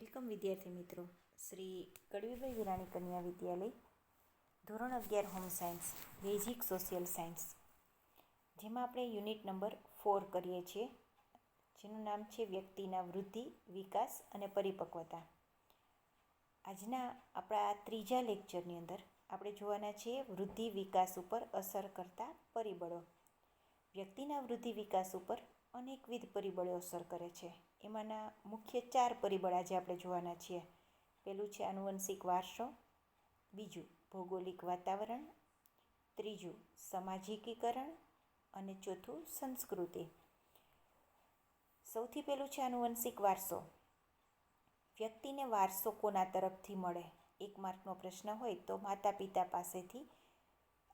Welcome વિદ્યાર્થી મિત્રો. શ્રી કડવીભાઈ વિરાણી કન્યા વિદ્યાલય, ધોરણ 11 home science, basic social science, જેમાં આપણે યુનિટ નંબર 4 કરીએ છીએ, જેનું નામ છે વ્યક્તિના વૃદ્ધિ, વિકાસ અને પરિપક્વતા. આજના આપણા ત્રીજા લેક્ચરની અંદર આપણે જોવાના છીએ વૃદ્ધિ વિકાસ ઉપર અસર કરતા પરિબળો. વ્યક્તિના વૃદ્ધિ વિકાસ ઉપર અનેકવિધ પરિબળો અસર કરે છે. એમાંના મુખ્ય 4 પરિબળ આજે આપણે જોવાના છીએ. પહેલું છે આનુવંશિક વારસો, બીજું ભૌગોલિક વાતાવરણ, ત્રીજું સામાજિકીકરણ અને ચોથું સંસ્કૃતિ. સૌથી પહેલું છે આનુવંશિક વારસો. વ્યક્તિને વારસો કોના તરફથી મળે? 1 માર્કનો પ્રશ્ન હોય તો માતા પિતા પાસેથી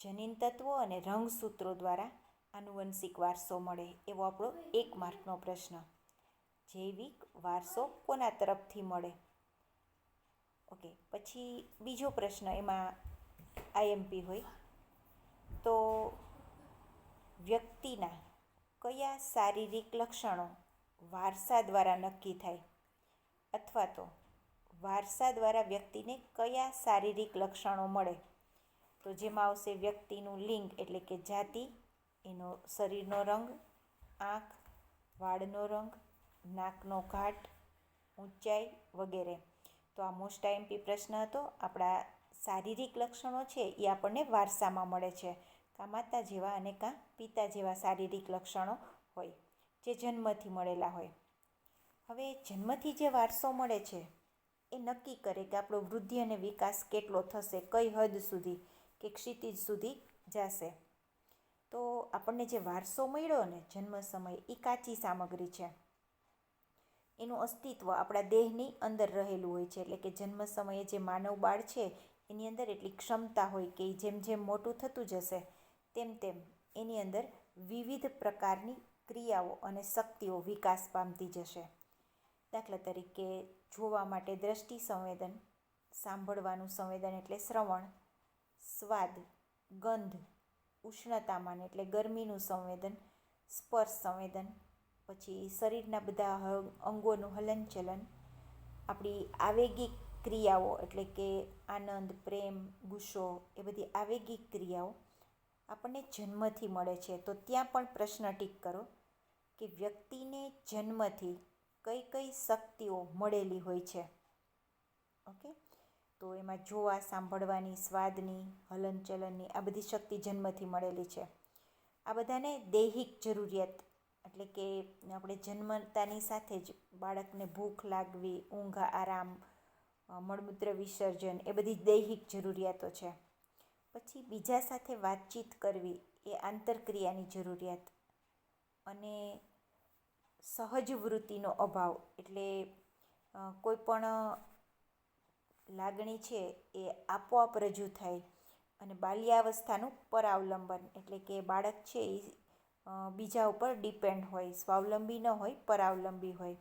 જનીન તત્વો અને રંગસૂત્રો દ્વારા આનુવંશિક વારસો મળે, એવો આપણો 1 માર્કનો પ્રશ્ન. જૈવિક વારસો કોના તરફથી મળે? ઓકે, પછી બીજો પ્રશ્ન એમાં આઈએમપી હોય તો વ્યક્તિના કયા શારીરિક લક્ષણો વારસા દ્વારા નક્કી થાય, અથવા તો વારસા દ્વારા વ્યક્તિને કયા શારીરિક લક્ષણો મળે? તો જેમાં આવશે વ્યક્તિનું લિંગ એટલે કે જાતિ, એનો શરીરનો રંગ, આંખ, વાળનો રંગ, નાકનો ઘાટ, ઊંચાઈ વગેરે. તો આ મોસ્ટ આઈએમપી પ્રશ્ન હતો. આપણા શારીરિક લક્ષણો છે એ આપણને વારસામાં મળે છે. કાં માતા જેવા અને કાં પિતા જેવા શારીરિક લક્ષણો હોય, જે જન્મથી મળેલા હોય. હવે જન્મથી જે વારસો મળે છે એ નક્કી કરે કે આપણો વૃદ્ધિ અને વિકાસ કેટલો થશે, કઈ હદ સુધી કે ક્ષિતિજ સુધી જશે. તો આપણને જે વારસો મળ્યો ને જન્મ સમયે, એ કાચી સામગ્રી છે. એનું અસ્તિત્વ આપણા દેહની અંદર રહેલું હોય છે. એટલે કે જન્મ સમયે જે માનવ બાળ છે એની અંદર એટલી ક્ષમતા હોય કે જેમ જેમ મોટું થતું જશે તેમ તેમ એની અંદર વિવિધ પ્રકારની ક્રિયાઓ અને શક્તિઓ વિકાસ પામતી જશે. દાખલા તરીકે જોવા માટે દ્રષ્ટિ સંવેદન, સાંભળવાનું સંવેદન એટલે શ્રવણ, સ્વાદ, ગંધ, ઉષ્ણતામાન એટલે ગરમીનું સંવેદન, સ્પર્શ સંવેદન, પછી શરીરના બધા અંગોનું હલનચલન, આપણી આવેગિક ક્રિયાઓ એટલે કે આનંદ, પ્રેમ, ગુસ્સો, એ બધી આવેગિક ક્રિયાઓ આપણને જન્મથી મળે છે. તો ત્યાં પણ પ્રશ્ન ટીક કરો કે વ્યક્તિને જન્મથી કઈ કઈ શક્તિઓ મળેલી હોય છે. ઓકે, તો એમાં જોવા, સાંભળવાની, સ્વાદની, હલનચલનની આ બધી શક્તિ જન્મથી મળેલી છે. આ બધાને દૈહિક જરૂરિયાત એટલે કે આપણે જન્મતાની સાથે જ બાળકને ભૂખ લાગવી, ઊંઘ આરામ, મળમૂત્ર વિસર્જન, એ બધી દૈહિક જરૂરિયાતો છે. પછી બીજા સાથે વાતચીત કરવી એ આંતરક્રિયાની જરૂરિયાત, અને સહજ વૃત્તિનો અભાવ એટલે કોઈ પણ લાગણી છે એ આપોઆપ રજૂ થાય, અને બાલ્યાવસ્થાનું પરાવલંબન એટલે કે બાળક છે એ બીજા ઉપર ડિપેન્ડ હોય, સ્વાવલંબી ન હોય, પરાવલંબી હોય.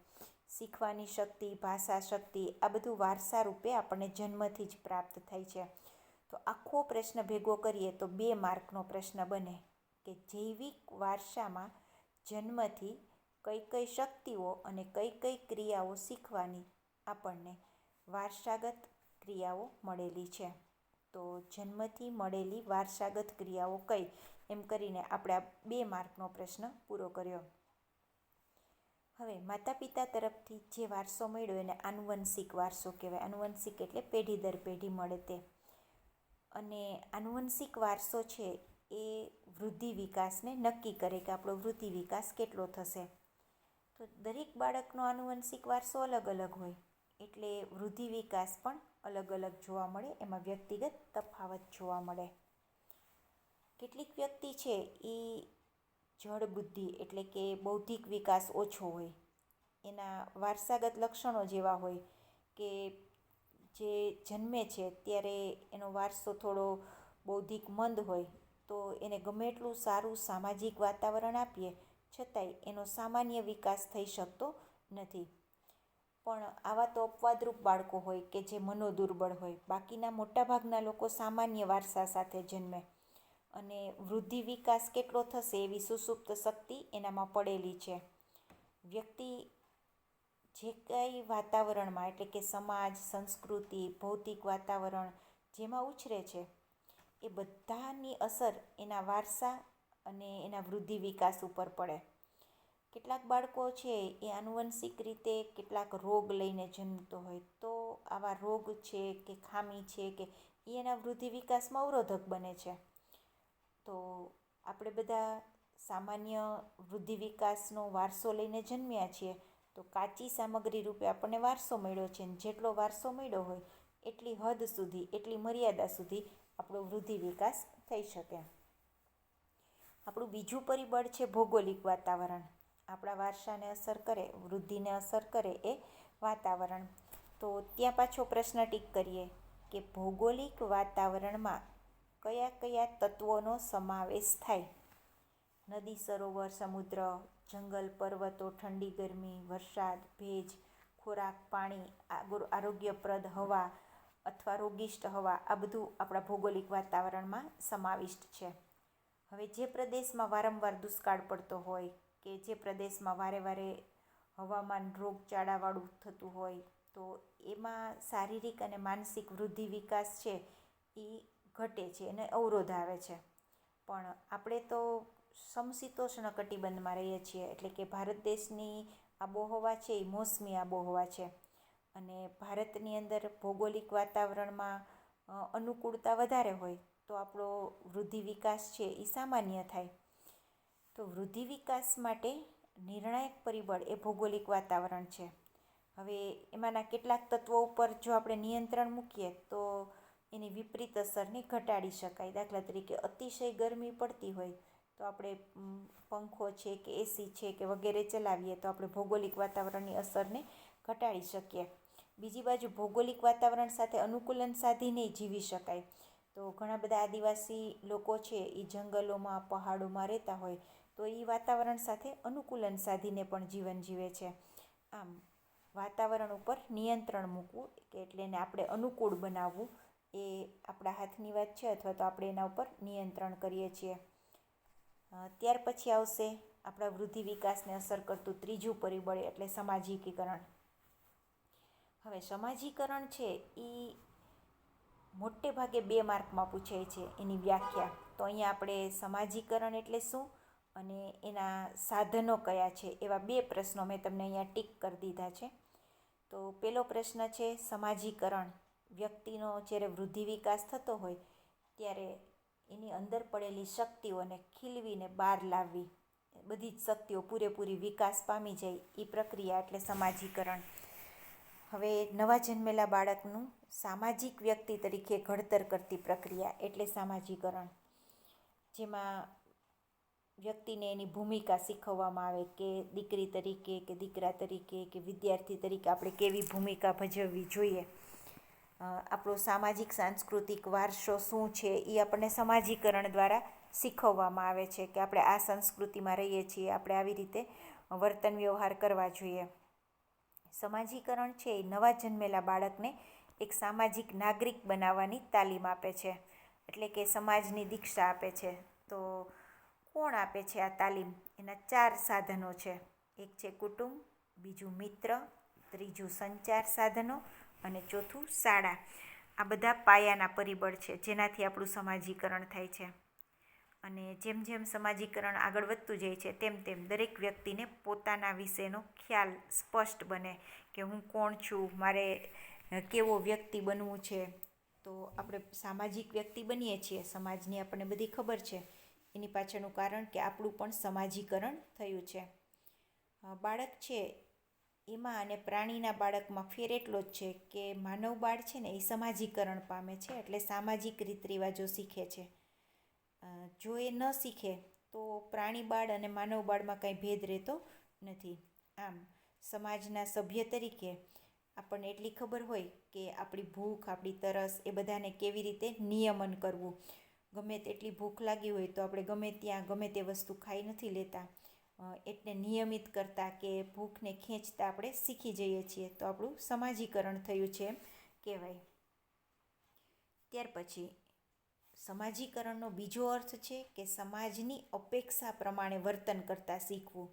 શીખવાની શક્તિ, ભાષા શક્તિ, આ બધું વારસા રૂપે આપણને જન્મથી જ પ્રાપ્ત થાય છે. તો આખો પ્રશ્ન ભેગો કરીએ તો 2 માર્કનો પ્રશ્ન બને કે જૈવિક વારસામાં જન્મથી કઈ કઈ શક્તિઓ અને કઈ કઈ ક્રિયાઓ શીખવાની આપણને વારસાગત ક્રિયાઓ મળેલી છે. તો જન્મથી મળેલી વારસાગત ક્રિયાઓ કઈ, એમ કરીને આપણે આ 2 માર્કનો પ્રશ્ન પૂરો કર્યો. હવે માતા પિતા તરફથી જે વારસો મળ્યો એને આનુવંશિક વારસો કહેવાય. આનુવંશિક એટલે પેઢી દર પેઢી મળે તે. અને આનુવંશિક વારસો છે એ વૃદ્ધિ વિકાસને નક્કી કરે કે આપણો વૃદ્ધિ વિકાસ કેટલો થશે. તો દરેક બાળકનો આનુવંશિક વારસો અલગ અલગ હોય, એટલે વૃદ્ધિ વિકાસ પણ અલગ અલગ જોવા મળે, એમાં વ્યક્તિગત તફાવત જોવા મળે. કેટલીક વ્યક્તિ છે એ જડ બુદ્ધિ એટલે કે બૌદ્ધિક વિકાસ ઓછો હોય, એના વારસાગત લક્ષણો જેવા હોય કે જે જન્મે છે ત્યારે એનો વારસો થોડો બૌદ્ધિક મંદ હોય, તો એને ગમે એટલું સારું સામાજિક વાતાવરણ આપીએ છતાંય એનો સામાન્ય વિકાસ થઈ શકતો નથી. પણ આવા તો અપવાદરૂપ બાળકો હોય કે જે મનોદુર્બળ હોય. બાકીના મોટાભાગના લોકો સામાન્ય વારસા સાથે જન્મે, અને વૃદ્ધિ વિકાસ કેટલો થશે એવી સુસુપ્ત શક્તિ એનામાં પડેલી છે. વ્યક્તિ જે કાંઈ વાતાવરણમાં એટલે કે સમાજ, સંસ્કૃતિ, ભૌતિક વાતાવરણ જેમાં ઉછરે છે એ બધાની અસર એના વારસા અને એના વૃદ્ધિ વિકાસ ઉપર પડે. કેટલાક બાળકો છે એ આનુવંશિક રીતે કેટલાક રોગ લઈને જન્મતો હોય, તો આવા રોગ છે કે ખામી છે કે એ એના વૃદ્ધિ વિકાસમાં અવરોધક બને છે. તો આપણે બધા સામાન્ય વૃદ્ધિ વિકાસનો વારસો લઈને જન્મ્યા છીએ, તો કાચી સામગ્રી રૂપે આપણને વારસો મળ્યો છે, ને જેટલો વારસો મળ્યો હોય એટલી હદ સુધી, એટલી મર્યાદા સુધી આપણો વૃદ્ધિ વિકાસ થઈ શકે. આપણું બીજું પરિબળ છે ભૌગોલિક વાતાવરણ. આપણા વારસાને અસર કરે, વૃદ્ધિને અસર કરે એ વાતાવરણ. તો ત્યાં પાછો પ્રશ્ન ટીક કરીએ કે ભૌગોલિક વાતાવરણમાં કયા કયા તત્વોનો સમાવેશ થાય? નદી, સરોવર, સમુદ્ર, જંગલ, પર્વતો, ઠંડી, ગરમી, વરસાદ, ભેજ, ખોરાક, પાણી, આરોગ્યપ્રદ હવા અથવા રોગિષ્ટ હવા, આ બધું આપણા ભૌગોલિક વાતાવરણમાં સમાવિષ્ટ છે. હવે જે પ્રદેશમાં વારંવાર દુષ્કાળ પડતો હોય કે જે પ્રદેશમાં વારે વારે હવામાન રોગચાળાવાળું થતું હોય, તો એમાં શારીરિક અને માનસિક વૃદ્ધિ વિકાસ છે એ ઘટે છે અને અવરોધ આવે છે. પણ આપણે તો સમશીતોષ્ણ કટિબંધમાં રહીએ છીએ, એટલે કે ભારત દેશની આબોહવા છે એ મોસમી આબોહવા છે અને ભારતની અંદર ભૌગોલિક વાતાવરણમાં અનુકૂળતા વધારે હોય તો આપણો વૃદ્ધિ વિકાસ છે એ સામાન્ય થાય. તો વૃદ્ધિ વિકાસ માટે નિર્ણાયક પરિબળ એ ભૌગોલિક વાતાવરણ છે. હવે એમાંના કેટલાક તત્વો ઉપર જો આપણે નિયંત્રણ મૂકીએ તો એની વિપરીત અસરને ઘટાડી શકાય. દાખલા તરીકે અતિશય ગરમી પડતી હોય તો આપણે પંખો છે કે એસી છે કે વગેરે ચલાવીએ તો આપણે ભૌગોલિક વાતાવરણની અસરને ઘટાડી શકીએ. બીજી બાજુ ભૌગોલિક વાતાવરણ સાથે અનુકૂલન સાધીને જીવી શકાય. તો ઘણા બધા આદિવાસી લોકો છે એ જંગલોમાં, પહાડોમાં રહેતા હોય તો એ વાતાવરણ સાથે અનુકૂલન સાધીને પણ જીવન જીવે છે. આમ વાતાવરણ ઉપર નિયંત્રણ મૂકવું કે એટલે એને આપણે અનુકૂળ બનાવવું એ આપણા હાથની વાત છે, અથવા તો આપણે એના ઉપર નિયંત્રણ કરીએ છીએ. ત્યાર પછી આવશે આપણા વૃદ્ધિ વિકાસને અસર કરતું ત્રીજું પરિબળ એટલે સમાજીકરણ. હવે સમાજીકરણ છે એ મોટે ભાગે 2 માર્કમાં પૂછાય છે એની વ્યાખ્યા. તો અહીંયા આપણે સમાજીકરણ એટલે શું અને એના સાધનો કયા છે એવા 2 પ્રશ્નો મેં તમને અહીંયા ટીક કરી દીધા છે. તો પહેલો પ્રશ્ન છે સમાજીકરણ. વ્યક્તિનો જ્યારે વૃદ્ધિ વિકાસ થતો હોય ત્યારે એની અંદર પડેલી શક્તિઓને ખીલવીને બહાર લાવવી, બધી જ શક્તિઓ પૂરેપૂરી વિકાસ પામી જાય એ પ્રક્રિયા એટલે સમાજીકરણ. હવે નવા જન્મેલા બાળકનું સામાજિક વ્યક્તિ તરીકે ઘડતર કરતી પ્રક્રિયા એટલે સામાજીકરણ, જેમાં વ્યક્તિને એની ભૂમિકા શીખવવામાં આવે કે દીકરી તરીકે કે દીકરા તરીકે કે વિદ્યાર્થી તરીકે આપણે કેવી ભૂમિકા ભજવવી જોઈએ. આપણો સામાજિક સાંસ્કૃતિક વારસો શું છે એ આપણને સમાજીકરણ દ્વારા શીખવવામાં આવે છે કે આપણે આ સંસ્કૃતિમાં રહીએ છીએ, આપણે આવી રીતે વર્તન વ્યવહાર કરવા જોઈએ. સમાજીકરણ છે એ નવા જન્મેલા બાળકને એક સામાજિક નાગરિક બનાવવાની તાલીમ આપે છે, એટલે કે સમાજની દીક્ષા આપે છે. તો કોણ આપે છે આ તાલીમ? એના 4 સાધનો છે. એક છે કુટુંબ, બીજું મિત્ર, ત્રીજું સંચાર સાધનો અને ચોથું શાળા. આ બધા પાયાના પરિબળ છે જેનાથી આપણું સમાજીકરણ થાય છે. અને જેમ જેમ સમાજીકરણ આગળ વધતું જાય છે તેમ તેમ દરેક વ્યક્તિને પોતાના વિશેનો ખ્યાલ સ્પષ્ટ બને કે હું કોણ છું, મારે કેવો વ્યક્તિ બનવું છે. તો આપણે સામાજિક વ્યક્તિ બનીએ છીએ, સમાજની આપણને બધી ખબર છે, એની પાછળનું કારણ કે આપણું પણ સમાજીકરણ થયું છે. બાળક છે એમાં અને પ્રાણીના બાળકમાં ફેર એટલો જ છે કે માનવ બાળ છે ને એ સમાજીકરણ પામે છે, એટલે સામાજિક રીત રિવાજો શીખે છે. જો એ ન શીખે તો પ્રાણી બાળ અને માનવ બાળમાં કાંઈ ભેદ રહેતો નથી. આમ સમાજના સભ્ય તરીકે આપણને એટલી ખબર હોય કે આપણી ભૂખ, આપણી તરસ એ બધાને કેવી રીતે નિયમન કરવું. ગમે તેટલી ભૂખ લાગી હોય તો આપણે ગમે ત્યાં ગમે તે વસ્તુ ખાઈ નથી લેતા, એટલે નિયમિત કરતાં કે ભૂખને ખેંચતા આપણે શીખી જઈએ છીએ. તો આપણું સમાજીકરણ થયું છે એમ કહેવાય. ત્યાર પછી સમાજીકરણનો બીજો અર્થ છે કે સમાજની અપેક્ષા પ્રમાણે વર્તન કરતાં શીખવું.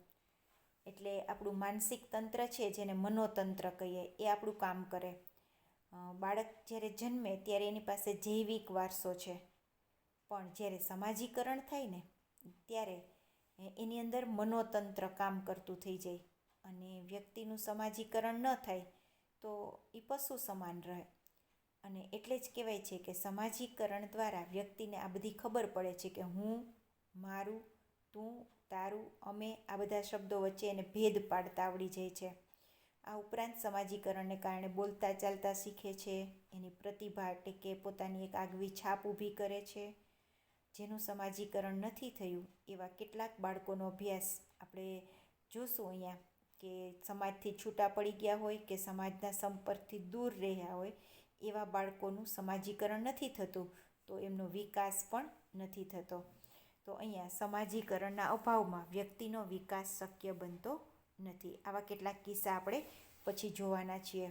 એટલે આપણું માનસિક તંત્ર છે, જેને મનોતંત્ર કહીએ, એ આપણું કામ કરે. બાળક જ્યારે જન્મે ત્યારે એની પાસે જૈવિક વારસો છે, પણ જ્યારે સમાજીકરણ થાય ને ત્યારે એની અંદર મનોતંત્ર કામ કરતું થઈ જાય, અને વ્યક્તિનું સમાજીકરણ ન થાય તો એ પશુ સમાન રહે. અને એટલે જ કહેવાય છે કે સમાજીકરણ દ્વારા વ્યક્તિને આ બધી ખબર પડે છે કે હું, મારું, તું, તારું, અમે, આ બધા શબ્દો વચ્ચે એને ભેદ પાડતા આવડી જાય છે. આ ઉપરાંત સમાજીકરણને કારણે બોલતા ચાલતા શીખે છે, એની પ્રતિભા એટલે કે પોતાની એક આગવી છાપ ઊભી કરે છે. જેનું સમાજીકરણ નથી થયું એવા કેટલાક બાળકોનો અભ્યાસ આપણે જોશું અહીંયા, કે સમાજથી છૂટા પડી ગયા હોય કે સમાજના સંપર્કથી દૂર રહ્યા હોય એવા બાળકોનું સમાજીકરણ નથી થતું, તો એમનો વિકાસ પણ નથી થતો. તો અહીંયા સમાજીકરણના અભાવમાં વ્યક્તિનો વિકાસ શક્ય બનતો નથી. આવા કેટલાક કિસ્સા આપણે પછી જોવાના છીએ.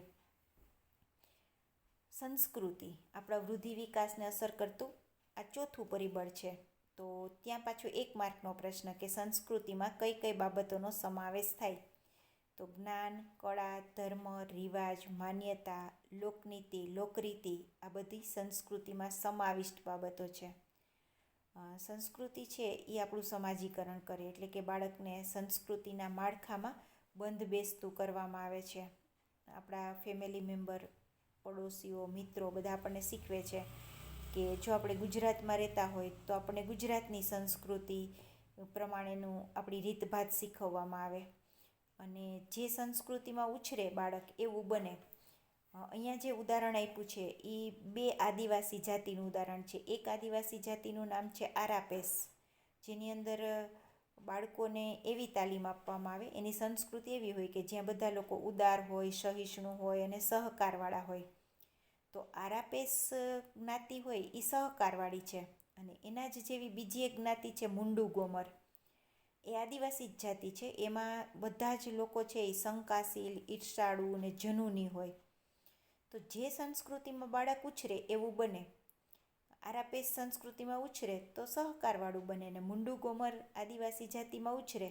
સંસ્કૃતિ આપણા વૃદ્ધિ વિકાસને અસર કરતું આ ચોથું પરિબળ છે. તો ત્યાં પાછો 1 માર્કનો પ્રશ્ન કે સંસ્કૃતિમાં કઈ કઈ બાબતોનો સમાવેશ થાય? તો જ્ઞાન, કળા, ધર્મ, રિવાજ, માન્યતા, લોકનીતિ, લોકરીતિ, આ બધી સંસ્કૃતિમાં સમાવિષ્ટ બાબતો છે. સંસ્કૃતિ છે એ આપણું સમાજીકરણ કરે, એટલે કે બાળકને સંસ્કૃતિના માળખામાં બંધ બેસતું કરવામાં આવે છે. આપણા ફેમિલી મેમ્બર, પડોશીઓ, મિત્રો બધા આપણને શીખવે છે કે જો આપણે ગુજરાતમાં રહેતા હોય તો આપણને ગુજરાતની સંસ્કૃતિ પ્રમાણેનું આપણી રીતભાત શીખવવામાં આવે, અને જે સંસ્કૃતિમાં ઉછરે બાળક એવું બને. અહીંયા જે ઉદાહરણ આપ્યું છે એ 2 આદિવાસી જાતિનું ઉદાહરણ છે. એક આદિવાસી જાતિનું નામ છે આરાપેસ, જેની અંદર બાળકોને એવી તાલીમ આપવામાં આવે, એની સંસ્કૃતિ એવી હોય કે જ્યાં બધા લોકો ઉદાર હોય, સહિષ્ણુ હોય અને સહકારવાળા હોય. તો આરાપેસ જ્ઞાતિ હોય એ સહકારવાળી છે, અને એના જ જેવી બીજી એક જ્ઞાતિ છે મુંડુ ગોમર, એ આદિવાસી જ જાતિ છે. એમાં બધા જ લોકો છે એ શંકાશીલ, ઈર્ષાળુ અને જનૂની હોય. તો જે સંસ્કૃતિમાં બાળક ઉછરે એવું બને. આરાપેસ સંસ્કૃતિમાં ઉછરે તો સહકારવાળું બને, અને મુંડુ ગોમર આદિવાસી જાતિમાં ઉછરે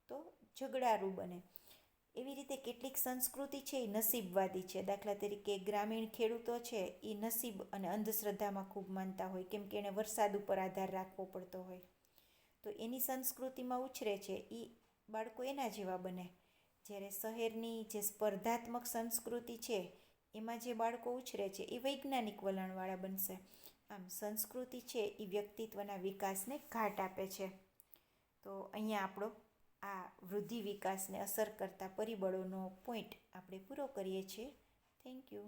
તો ઝઘડાળું બને. એવી રીતે કેટલીક સંસ્કૃતિ છે એ નસીબવાદી છે. દાખલા તરીકે ગ્રામીણ ખેડૂતો છે એ નસીબ અને અંધશ્રદ્ધામાં ખૂબ માનતા હોય, કેમ કે એને વરસાદ ઉપર આધાર રાખવો પડતો હોય. તો એની સંસ્કૃતિમાં ઉછરે છે એ બાળકો એના જેવા બને. જ્યારે શહેરની જે સ્પર્ધાત્મક સંસ્કૃતિ છે એમાં જે બાળકો ઉછરે છે એ વૈજ્ઞાનિક વલણવાળા બનશે. આમ સંસ્કૃતિ છે એ વ્યક્તિત્વના વિકાસને ઘાટ આપે છે. તો અહીંયા આપણો આ વૃદ્ધિ વિકાસને અસર કરતા પરિબળોનો પોઈન્ટ આપણે પૂરો કરીએ છીએ. Thank you.